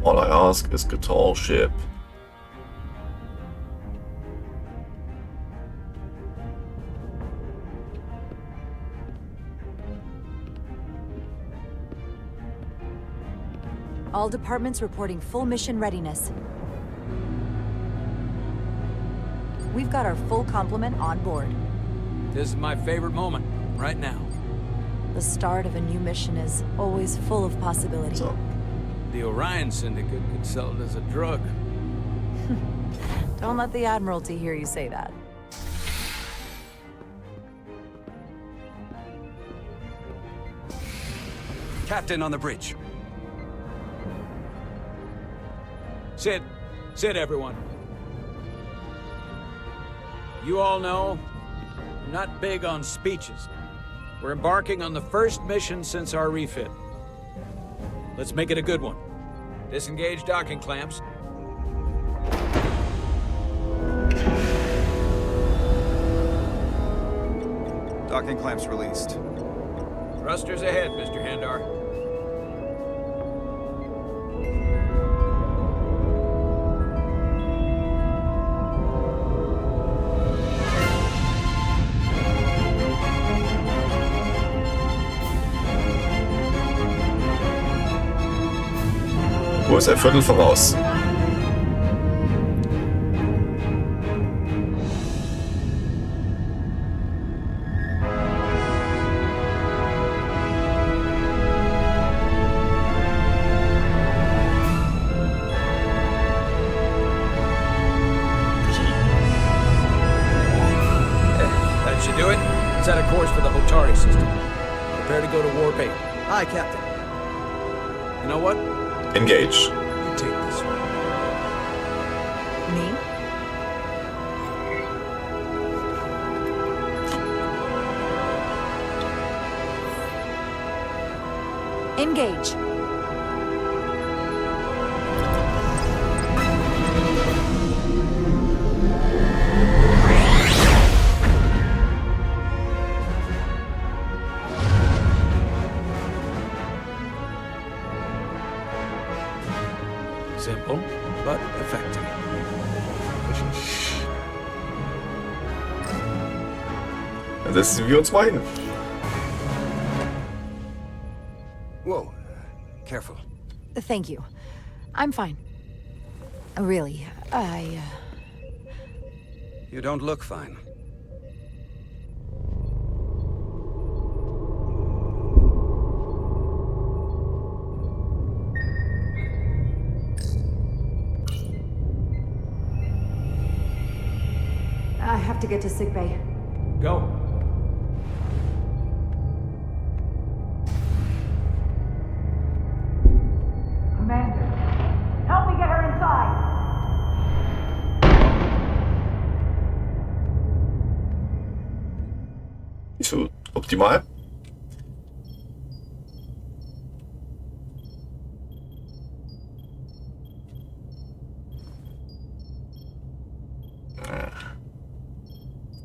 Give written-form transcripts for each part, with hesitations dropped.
All I ask is guitar ship. All departments reporting full mission readiness. We've got our full complement on board. This is my favorite moment, right now. The start of a new mission is always full of possibility. So, The Orion Syndicate could sell it as a drug. Don't let the Admiralty hear you say that. Captain on the bridge. Sit. Sit, everyone. You all know, I'm not big on speeches. We're embarking on the first mission since our refit. Let's make it a good one. Disengage docking clamps. Docking clamps released. Thrusters ahead, Mr. Handar. Wo ist ein Viertel voraus? That should do it. Set a course for the Hotari system. Prepare to go to Warp 8. Aye, Captain. You know what? Engage. You take this one. Me? Engage. Simple, but effective. Dann setzen wir uns mal hin. Whoa. Careful. Thank you. I'm fine. Really, You don't look fine. I have to get to sickbay. Go. Commander, help me get her inside. Nicht so optimal.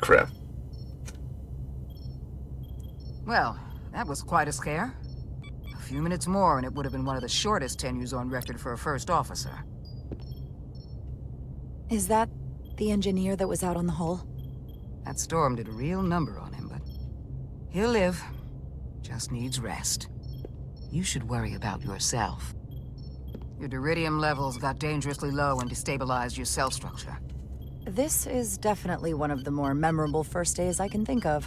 Crap. Well, that was quite a scare. A few minutes more and it would have been one of the shortest tenures on record for a first officer. Is that the engineer that was out on the hull? That storm did a real number on him, but he'll live. Just needs rest. You should worry about yourself. Your duridium levels got dangerously low and destabilized your cell structure. This is definitely one of the more memorable first days I can think of.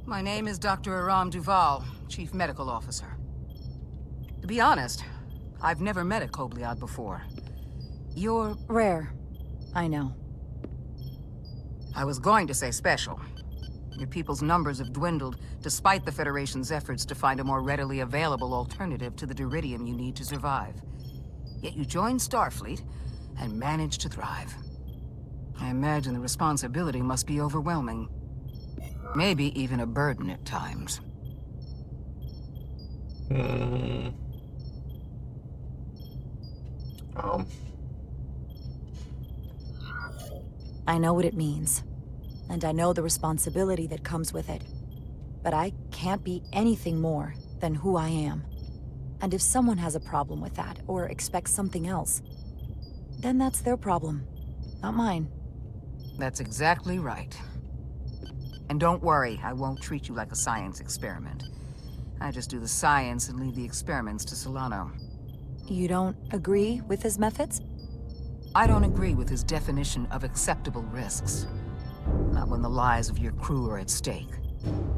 My name is Dr. Aram Duval, Chief Medical Officer. To be honest, I've never met a Kobliad before. You're... Rare. I know. I was going to say special. Your people's numbers have dwindled, despite the Federation's efforts to find a more readily available alternative to the duridium you need to survive. Yet you joined Starfleet, and managed to thrive. I imagine the responsibility must be overwhelming. Maybe even a burden at times. I know what it means. And I know the responsibility that comes with it. But I can't be anything more than who I am. And if someone has a problem with that, or expects something else, then that's their problem, not mine. That's exactly right. And don't worry, I won't treat you like a science experiment. I just do the science and leave the experiments to Solano. You don't agree with his methods? I don't agree with his definition of acceptable risks. Not when the lives of your crew are at stake.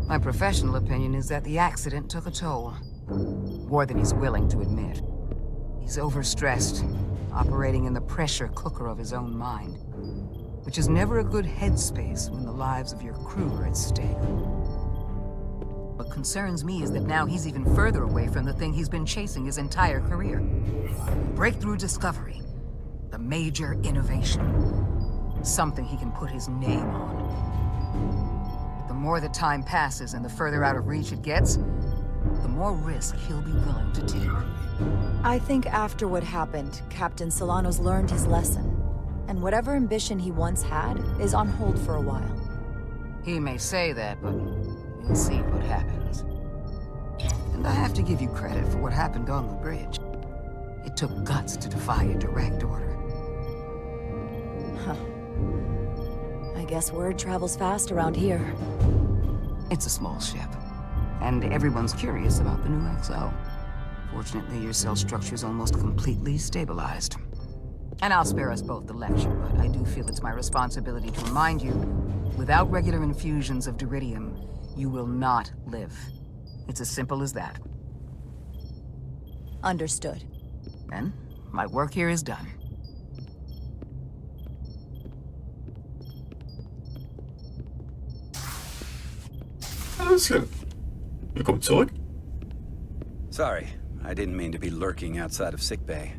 My professional opinion is that the accident took a toll. More than he's willing to admit. He's overstressed, operating in the pressure cooker of his own mind. Which is never a good headspace when the lives of your crew are at stake. What concerns me is that now he's even further away from the thing he's been chasing his entire career. Breakthrough discovery. The major innovation. Something he can put his name on. But the more the time passes and the further out of reach it gets, the more risk he'll be willing to take. I think after what happened, Captain Solano's learned his lesson. And whatever ambition he once had is on hold for a while. He may say that, but we'll see what happens. And I have to give you credit for what happened on the bridge. It took guts to defy a direct order. Huh. I guess word travels fast around here. It's a small ship, and everyone's curious about the new XO. Fortunately, your cell structure's almost completely stabilized. And I'll spare us both the lecture, but I do feel it's my responsibility to remind you, without regular infusions of Duridium, you will not live. It's as simple as that. Understood. And my work here is done. Alles klar. Willkommen zurück. Sorry, I didn't mean to be lurking outside of sickbay.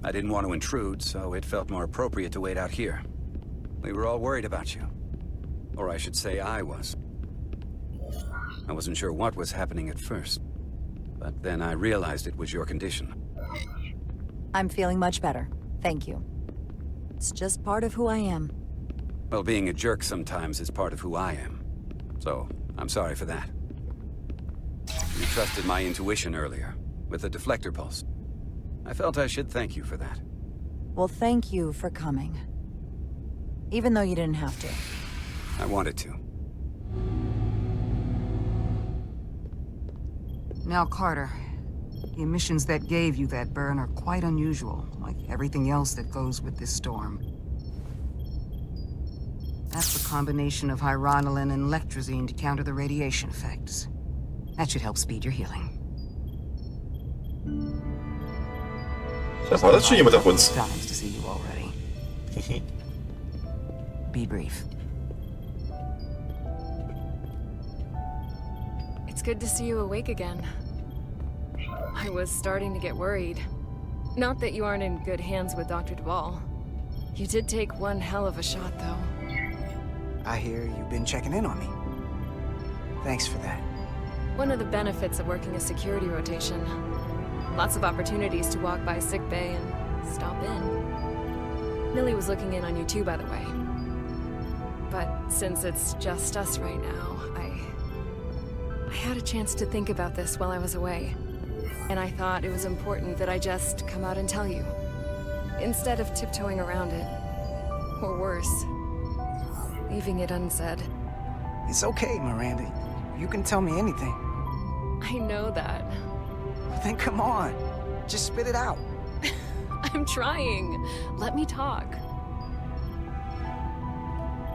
I didn't want to intrude, so it felt more appropriate to wait out here. We were all worried about you. Or I should say I was. I wasn't sure what was happening at first. But then I realized it was your condition. I'm feeling much better. Thank you. It's just part of who I am. Well, being a jerk sometimes is part of who I am. So, I'm sorry for that. You trusted my intuition earlier, with the deflector pulse. I felt I should thank you for that. Well, thank you for coming. Even though you didn't have to. I wanted to. Now, Carter, the emissions that gave you that burn are quite unusual, like everything else that goes with this storm. That's a combination of hyronolin and lectrazine to counter the radiation effects. That should help speed your healing. Da war das schon jemand auf uns. Times to see you already. Be brief. It's good to see you awake again. I was starting to get worried. Not that you aren't in good hands with Dr. Duvall. You did take one hell of a shot, though. I hear you've been checking in on me. Thanks for that. One of the benefits of working a security rotation. Lots of opportunities to walk by sickbay and stop in. Millie was looking in on you too, by the way. But since it's just us right now, I had a chance to think about this while I was away. And I thought it was important that I just come out and tell you. Instead of tiptoeing around it. Or worse, leaving it unsaid. It's okay, Miranda. You can tell me anything. I know that. Then come on. Just spit it out. I'm trying. Let me talk.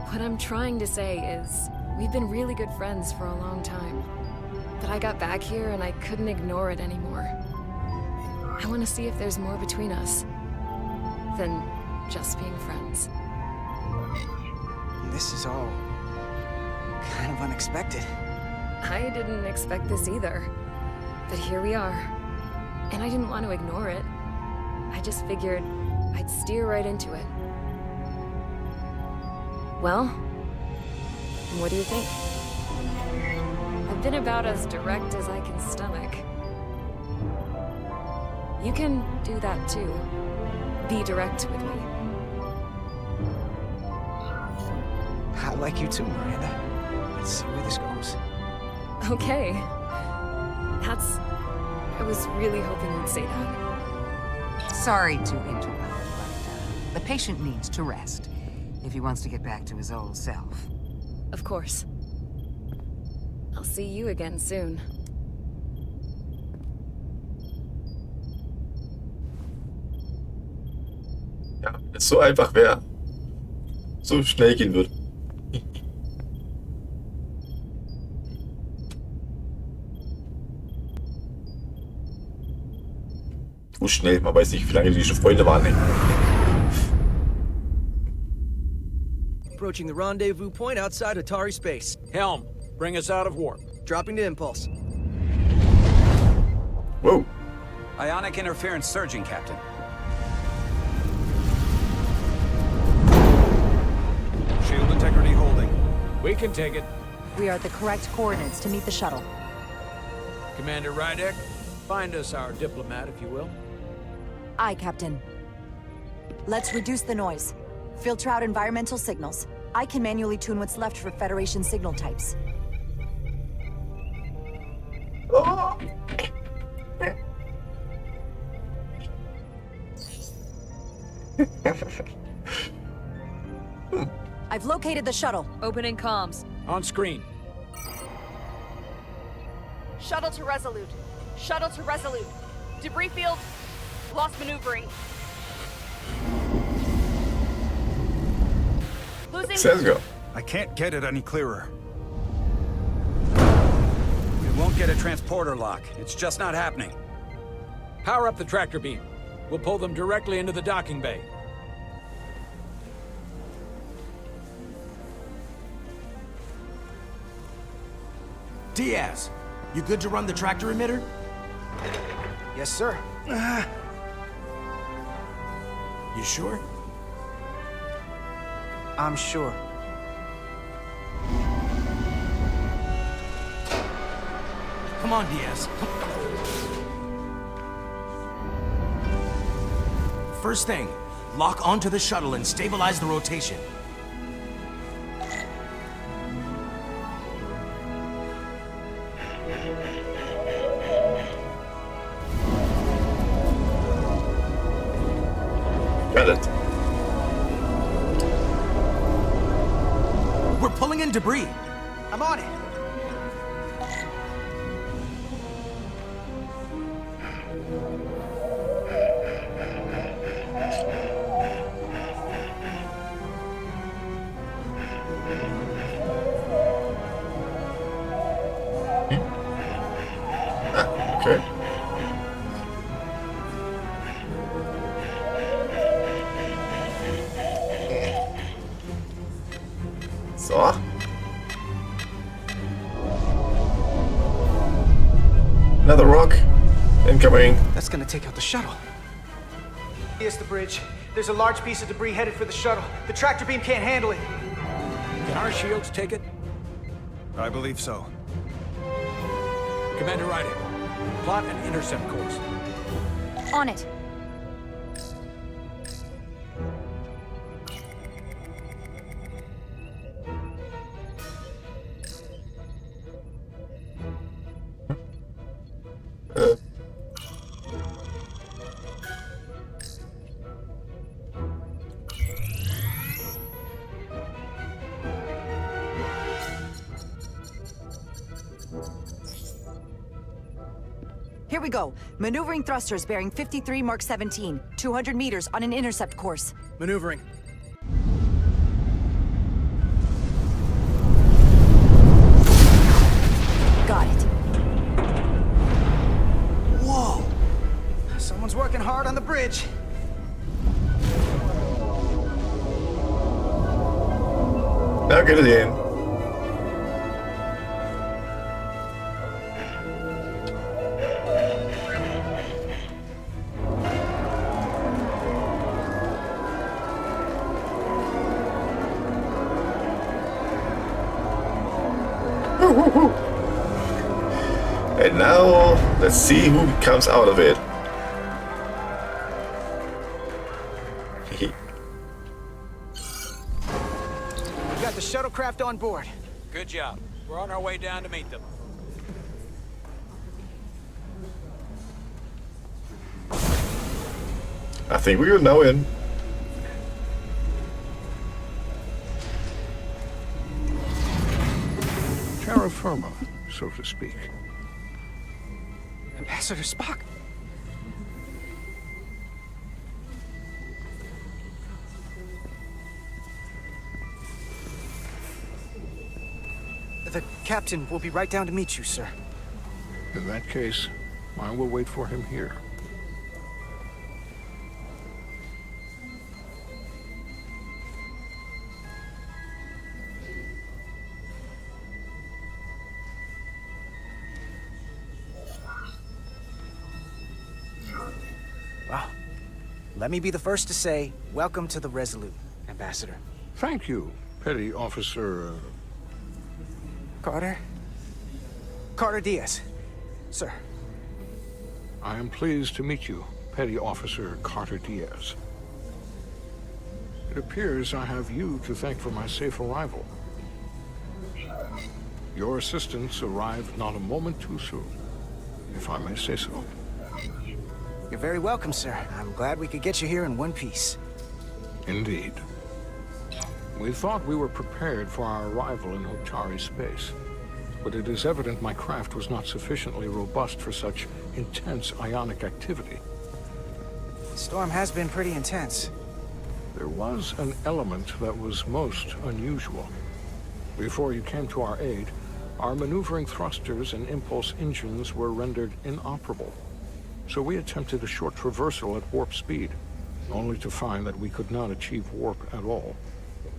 What I'm trying to say is, we've been really good friends for a long time. But I got back here and I couldn't ignore it anymore. I want to see if there's more between us than just being friends. This is all kind of unexpected. I didn't expect this either. But here we are. And I didn't want to ignore it. I just figured I'd steer right into it. Well, what do you think? I've been about as direct as I can stomach. You can do that too. Be direct with me. I like you too, Miranda. Let's see where this goes. Okay. That's I was really hoping you'd say that. Sorry to interrupt, but the patient needs to rest if he wants to get back to his old self. Of course. I'll see you again soon. Ja, wenn es so einfach wäre. So schnell gehen würde. So schnell, man weiß nicht, wie lange die schon Freunde waren. Approaching the rendezvous point outside Atari space. Helm, bring us out of warp. Dropping to impulse. Whoa. Ionic interference surging, Captain. Shield integrity holding. We can take it. We are at the correct coordinates to meet the shuttle. Commander Rydek, find us our diplomat, if you will. Aye, Captain. Let's reduce the noise. Filter out environmental signals. I can manually tune what's left for Federation signal types. Oh. I've located the shuttle. Opening comms. On screen. Shuttle to Resolute. Shuttle to Resolute. Debris field. Lost maneuvering. Losing. Says go. I can't get it any clearer. We won't get a transporter lock. It's just not happening. Power up the tractor beam. We'll pull them directly into the docking bay. Diaz, you good to run the tractor emitter? Yes, sir. You sure? I'm sure. Come on, Diaz. First thing, lock onto the shuttle and stabilize the rotation. Got it. We're pulling in debris. I'm on it. Okay. So. Another rock. Incoming. That's gonna take out the shuttle. Here's the bridge. There's a large piece of debris headed for the shuttle. The tractor beam can't handle it. Can our shields take it? I believe so. Commander Rydek, plot an intercept course. On it. Here we go. Maneuvering thrusters bearing 53 Mark 17, 200 meters on an intercept course. Maneuvering. Got it. Whoa! Someone's working hard on the bridge. Now get it in. And now, let's see who comes out of it. We got the shuttlecraft on board. Good job. We're on our way down to meet them. I think we are now in. Terra firma, so to speak. Ambassador Spock. The captain will be right down to meet you, sir. In that case, I will wait for him here. Well, let me be the first to say, welcome to the Resolute, Ambassador. Thank you, Petty Officer... Carter? Carter Diaz. Sir. I am pleased to meet you, Petty Officer Carter Diaz. It appears I have you to thank for my safe arrival. Your assistance arrived not a moment too soon, if I may say so. You're very welcome, sir. I'm glad we could get you here in one piece. Indeed. We thought we were prepared for our arrival in Hotari space, but it is evident my craft was not sufficiently robust for such intense ionic activity. The storm has been pretty intense. There was an element that was most unusual. Before you came to our aid, our maneuvering thrusters and impulse engines were rendered inoperable. So we attempted a short traversal at warp speed, only to find that we could not achieve warp at all,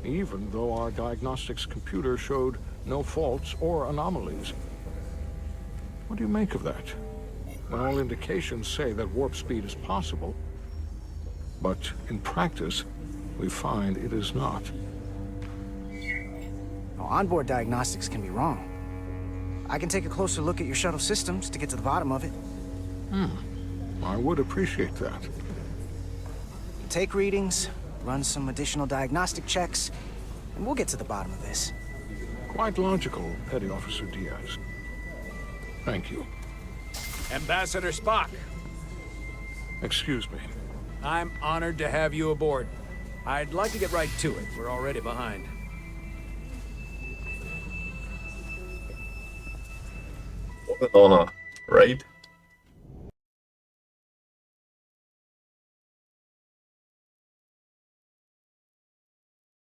even though our diagnostics computer showed no faults or anomalies. What do you make of that? When all indications say that warp speed is possible, but in practice, we find it is not. Well, onboard diagnostics can be wrong. I can take a closer look at your shuttle systems to get to the bottom of it. I would appreciate that. Take readings, run some additional diagnostic checks, and we'll get to the bottom of this. Quite logical, Petty Officer Diaz. Thank you. Ambassador Spock, Excuse me. I'm honored to have you aboard. I'd like to get right to it. We're already behind. What an honor, right?